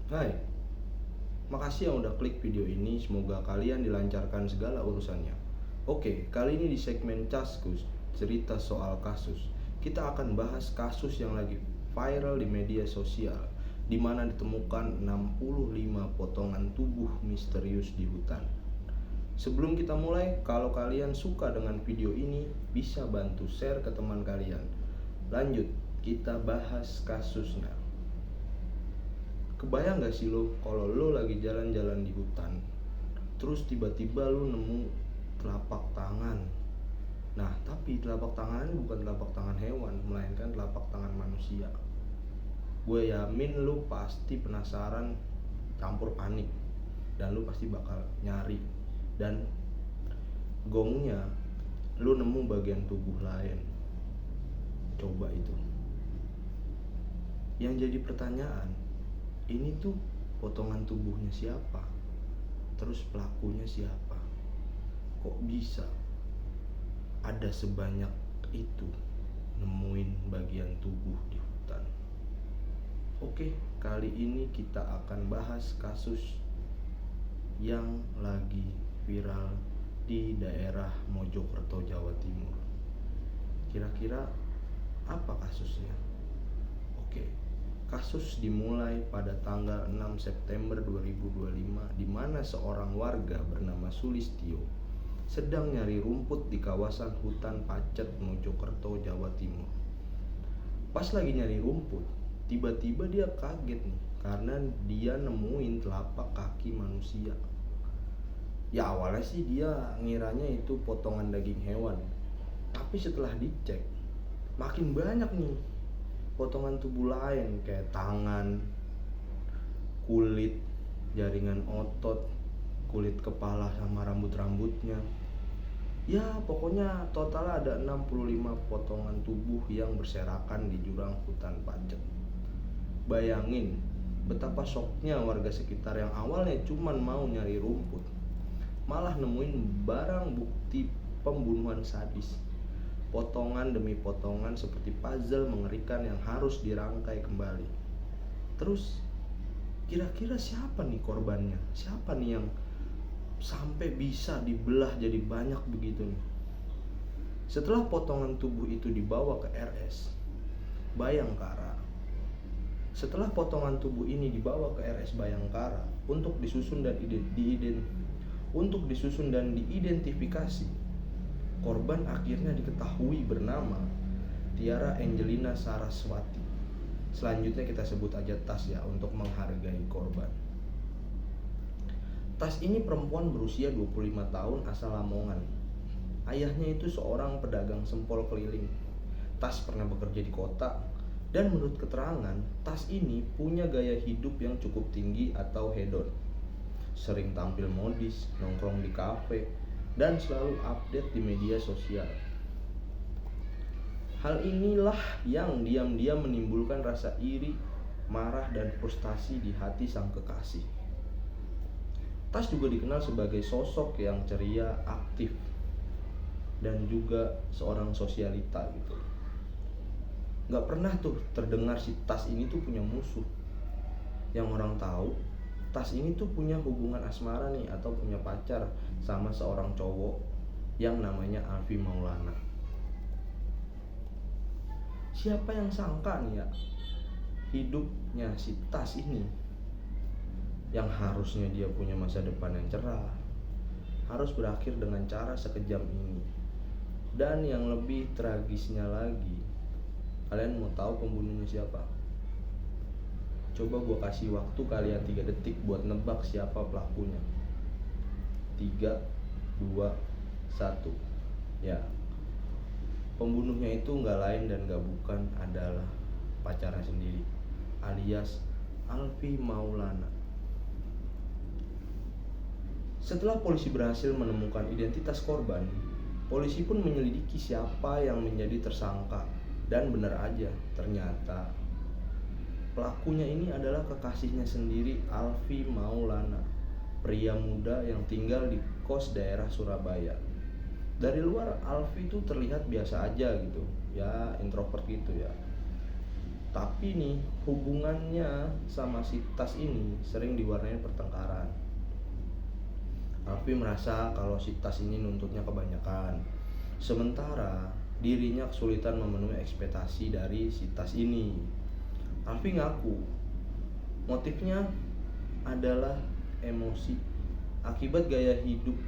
Hai, makasih yang udah klik video ini. Semoga kalian dilancarkan segala urusannya. Oke, kali ini di segmen Caskus, cerita soal kasus. Kita akan bahas kasus yang lagi viral di media sosial, di mana ditemukan 65 potongan tubuh misterius di hutan. Sebelum kita mulai, kalau kalian suka dengan video ini, bisa bantu share ke teman kalian. Lanjut, kita bahas kasusnya. Kebayang gak sih lo kalau lo lagi jalan-jalan di hutan, terus tiba-tiba lo nemu telapak tangan. Nah, tapi telapak tangan bukan telapak tangan hewan, melainkan telapak tangan manusia. Gue yamin lo pasti penasaran campur panik, dan lo pasti bakal nyari. Dan gongnya lo nemu bagian tubuh lain. Coba itu. Yang jadi pertanyaan, ini tuh potongan tubuhnya siapa? Terus pelakunya siapa? Kok bisa ada sebanyak itu nemuin bagian tubuh di hutan? Oke, kali ini kita akan bahas kasus yang lagi viral di daerah Mojokerto, Jawa Timur. Kira-kira apa kasusnya? Oke, kasus dimulai pada tanggal 6 September 2025 di mana seorang warga bernama Sulistyo sedang nyari rumput di kawasan hutan Pacet, Mojokerto, Jawa Timur. Pas lagi nyari rumput, tiba-tiba dia kaget nih karena dia nemuin telapak kaki manusia. Ya awalnya sih dia ngiranya itu potongan daging hewan, tapi setelah dicek makin banyak nih potongan tubuh lain kayak tangan, kulit, jaringan otot, kulit kepala sama rambut-rambutnya. Ya pokoknya total ada 65 potongan tubuh yang berserakan di jurang hutan Pacet. Bayangin betapa syoknya warga sekitar yang awalnya cuman mau nyari rumput, malah nemuin barang bukti pembunuhan sadis. Potongan demi potongan seperti puzzle mengerikan yang harus dirangkai kembali. Terus kira-kira siapa nih korbannya? Siapa nih yang sampai bisa dibelah jadi banyak begitu nih? Setelah potongan tubuh itu dibawa ke RS Bayangkara. Setelah potongan tubuh ini dibawa ke RS Bayangkara untuk disusun dan diidentifikasi, korban akhirnya diketahui bernama Tiara Angelina Saraswati. Selanjutnya kita sebut aja Tas ya untuk menghargai korban. Tas ini perempuan berusia 25 tahun asal Lamongan. Ayahnya itu seorang pedagang sempol keliling. Tas pernah bekerja di kota dan menurut keterangan, Tas ini punya gaya hidup yang cukup tinggi atau hedon. Sering tampil modis, nongkrong di kafe, dan selalu update di media sosial. Hal inilah yang diam-diam menimbulkan rasa iri, marah, dan frustasi di hati sang kekasih. Tas juga dikenal sebagai sosok yang ceria, aktif, dan juga seorang sosialita gitu. Gak pernah tuh terdengar si Tas ini tuh punya musuh. Yang orang tahu, Tas ini tuh punya hubungan asmara nih atau punya pacar sama seorang cowok yang namanya Alfi Maulana. Siapa yang sangka nih ya, hidupnya si Tas ini yang harusnya dia punya masa depan yang cerah harus berakhir dengan cara sekejam ini. Dan yang lebih tragisnya lagi, kalian mau tahu pembunuhnya siapa? Coba gue kasih waktu kalian 3 detik buat nebak siapa pelakunya. 3, 2, 1. Ya, pembunuhnya itu gak lain dan gak bukan adalah pacarnya sendiri, alias Alfi Maulana. Setelah polisi berhasil menemukan identitas korban, polisi pun menyelidiki siapa yang menjadi tersangka. Dan benar aja, ternyata pelakunya ini adalah kekasihnya sendiri, Alfi Maulana, pria muda yang tinggal di kos daerah Surabaya. Dari luar Alfi itu terlihat biasa aja gitu, ya introvert gitu ya. Tapi nih hubungannya sama si Tas ini sering diwarnai pertengkaran. Alfi merasa kalau si Tas ini nuntutnya kebanyakan, sementara dirinya kesulitan memenuhi ekspektasi dari si Tas ini. Alfi ngaku motifnya adalah emosi akibat gaya hidup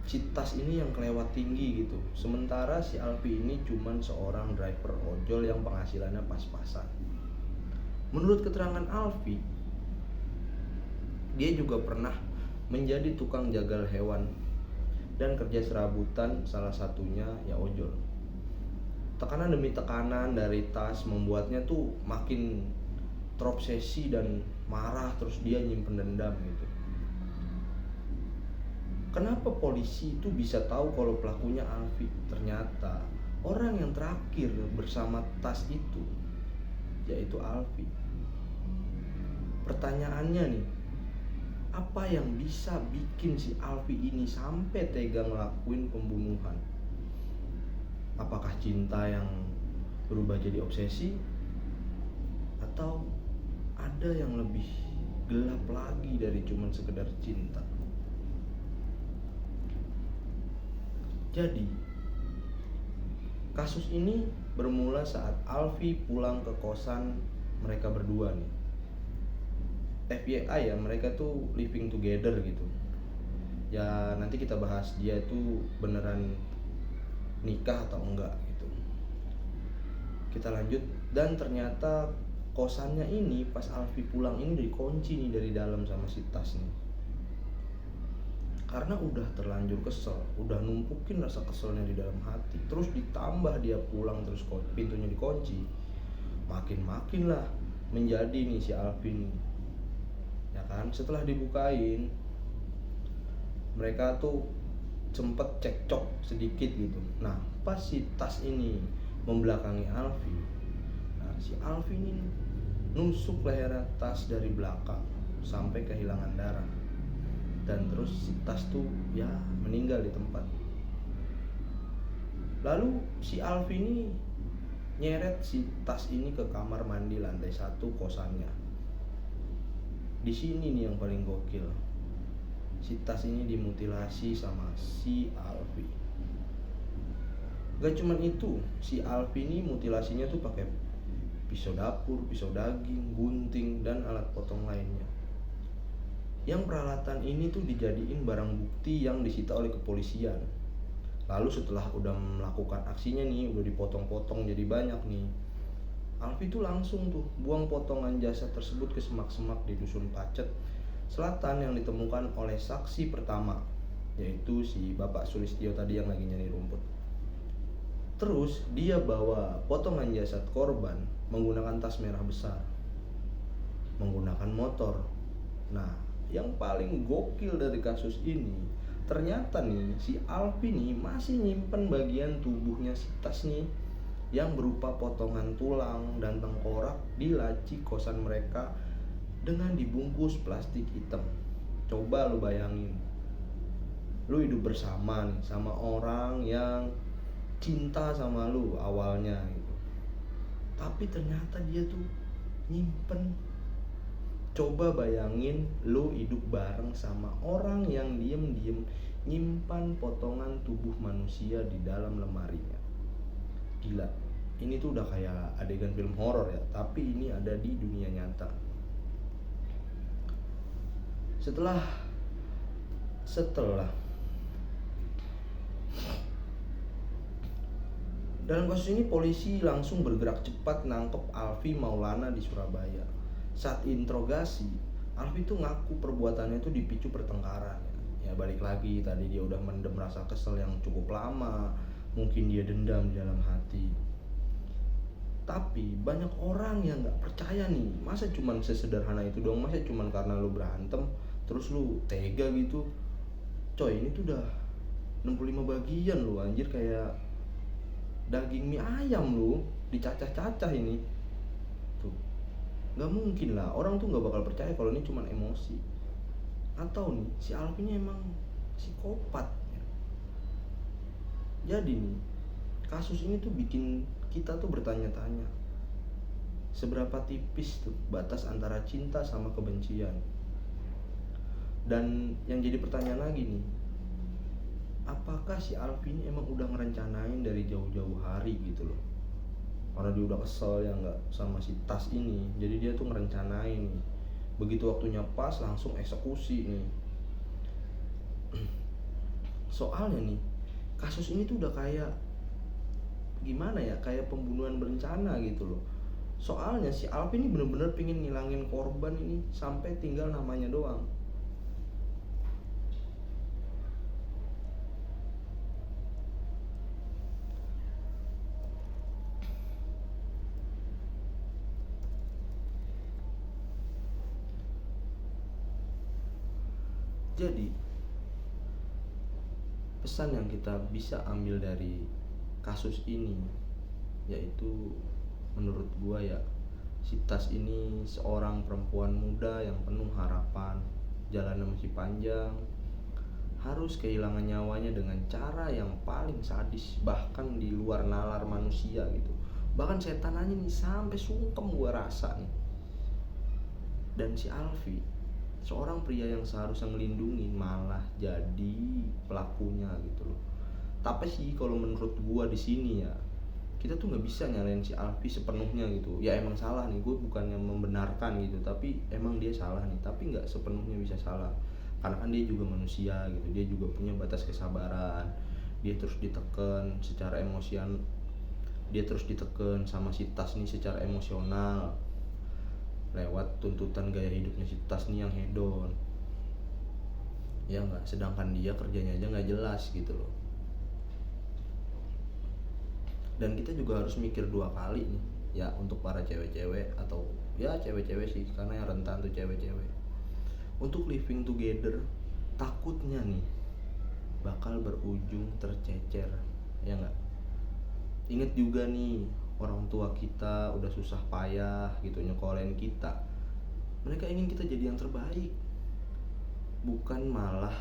si Tas ini yang kelewat tinggi gitu. Sementara si Alfi ini cuman seorang driver ojol yang penghasilannya pas-pasan. Menurut keterangan Alfi, dia juga pernah menjadi tukang jagal hewan dan kerja serabutan, salah satunya ya ojol. Tekanan demi tekanan dari Tas membuatnya tuh makin terobsesi dan marah, terus dia nyimpen dendam gitu. Kenapa polisi itu bisa tahu kalau pelakunya Alfi? Ternyata orang yang terakhir bersama Tas itu yaitu Alfi. Pertanyaannya nih, apa yang bisa bikin si Alfi ini sampai tega ngelakuin pembunuhan? Apakah cinta yang berubah jadi obsesi? Atau ada yang lebih gelap lagi dari cuman sekedar cinta? Jadi, kasus ini bermula saat Alfi pulang ke kosan mereka berdua nih. FYI ya, mereka tuh living together gitu. Ya nanti kita bahas dia tuh beneran nikah atau enggak gitu. Kita lanjut, dan ternyata kosannya ini pas Alfi pulang ini dikunci nih dari dalam sama si Tas nih. Karena udah terlanjur kesel, udah numpukin rasa keselnya di dalam hati, terus ditambah dia pulang terus pintunya dikunci, makin lah menjadi nih si Alvin, ya kan. Setelah dibukain, mereka tuh sempet cekcok sedikit gitu. Nah pas si Tas ini membelakangi Alvin, nah si Alvin ini nusuk leher Tas dari belakang sampai kehilangan darah. Dan terus si Tas tuh ya meninggal di tempat. Lalu si Alfi ini nyeret si Tas ini ke kamar mandi lantai 1 kosannya. Di sini nih yang paling gokil. Si Tas ini dimutilasi sama si Alfi. Gak cuman itu, si Alfi ini mutilasinya tuh pakai pisau dapur, pisau daging, gunting, dan alat potong lainnya. Yang peralatan ini tuh dijadiin barang bukti yang disita oleh kepolisian. Lalu setelah udah melakukan aksinya nih, udah dipotong-potong jadi banyak nih, Alfi tuh langsung tuh buang potongan jasad tersebut ke semak-semak di Dusun Pacet Selatan yang ditemukan oleh saksi pertama, yaitu si Bapak Sulistyo tadi yang lagi nyari rumput. Terus dia bawa potongan jasad korban menggunakan tas merah besar, menggunakan motor. Nah, yang paling gokil dari kasus ini, ternyata nih si Alfi nih masih nyimpen bagian tubuhnya si Tas nih yang berupa potongan tulang dan tengkorak di laci kosan mereka dengan dibungkus plastik hitam. Coba lu bayangin, lu hidup bersama nih sama orang yang cinta sama lu awalnya gitu, tapi ternyata dia tuh nyimpen. Coba bayangin lu hidup bareng sama orang yang diem-diem nyimpan potongan tubuh manusia di dalam lemarinya. Gila, ini tuh udah kayak adegan film horor ya, tapi ini ada di dunia nyata. Setelah dalam kasus ini polisi langsung bergerak cepat nangkep Alfi Maulana di Surabaya. Saat interogasi, Alfi tuh ngaku perbuatannya itu dipicu pertengkaran. Ya balik lagi, tadi dia udah mendem rasa kesel yang cukup lama, mungkin dia dendam di dalam hati. Tapi banyak orang yang gak percaya nih, masa cuman sesederhana itu doang, masa cuman karena lu berantem terus lu tega gitu. Coy, ini tuh udah 65 bagian lu anjir, kayak daging mie ayam lu dicacah-cacah ini tuh. Gak mungkin lah, orang tuh gak bakal percaya kalau ini cuma emosi. Atau nih, si Alfi ini emang psikopat. Jadi nih, kasus ini tuh bikin kita tuh bertanya-tanya, seberapa tipis tuh batas antara cinta sama kebencian. Dan yang jadi pertanyaan lagi nih, apakah si Alfi ini emang udah ngerencanain dari jauh-jauh hari gitu loh, karena dia udah kesel ya nggak sama si Tas ini, jadi dia tuh ngerencanain nih, begitu waktunya pas langsung eksekusi nih. Soalnya nih, kasus ini tuh udah kayak gimana ya, kayak pembunuhan berencana gitu loh. Soalnya si Alfi ini bener-bener pengen ngilangin korban ini sampai tinggal namanya doang. Jadi pesan yang kita bisa ambil dari kasus ini yaitu, menurut gua ya, si Tas ini seorang perempuan muda yang penuh harapan, jalannya masih panjang, harus kehilangan nyawanya dengan cara yang paling sadis, bahkan di luar nalar manusia gitu. Bahkan setan aja nih sampai sungkem gua rasa nih. Dan si Alfi, seorang pria yang seharusnya ngelindungin, malah jadi pelakunya gitu loh. Tapi sih kalau menurut gua di sini ya, kita tuh nggak bisa nyalain si Alfi sepenuhnya gitu. Ya emang salah nih, gue bukannya membenarkan gitu, tapi emang dia salah nih, tapi nggak sepenuhnya bisa salah, karena kan dia juga manusia gitu, dia juga punya batas kesabaran. Dia terus ditekan secara emosian, dia terus ditekan sama si Tas nih secara emosional lewat tuntutan gaya hidupnya si Tas nih yang hedon, ya nggak, sedangkan dia kerjanya aja nggak jelas gitu loh. Dan kita juga harus mikir dua kali nih ya, untuk para cewek-cewek, atau ya cewek-cewek sih, karena yang rentan tuh cewek-cewek, untuk living together takutnya nih bakal berujung tercecer, ya nggak. Ingat juga nih, orang tua kita udah susah payah gitu nyekolahin kita, mereka ingin kita jadi yang terbaik, bukan malah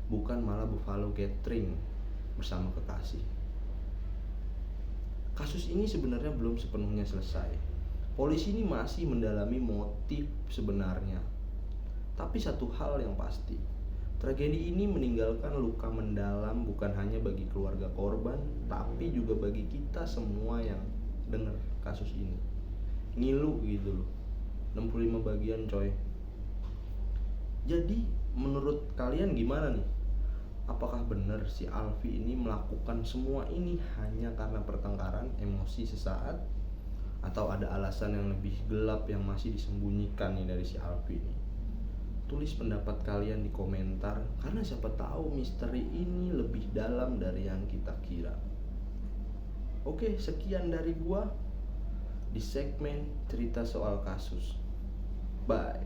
buffalo gathering bersama kekasih. Kasus ini sebenarnya belum sepenuhnya selesai. Polisi ini masih mendalami motif sebenarnya. Tapi satu hal yang pasti, tragedi ini meninggalkan luka mendalam bukan hanya bagi keluarga korban, tapi juga bagi kita semua yang dengar kasus ini. Ngilu gitu loh. 65 bagian coy. Jadi menurut kalian gimana nih? Apakah benar si Alfi ini melakukan semua ini hanya karena pertengkaran emosi sesaat, atau ada alasan yang lebih gelap yang masih disembunyikan nih dari si Alfi ini? Tulis pendapat kalian di komentar, karena siapa tahu misteri ini lebih dalam dari yang kita kira. Oke, sekian dari gua di segmen cerita soal kasus. Bye.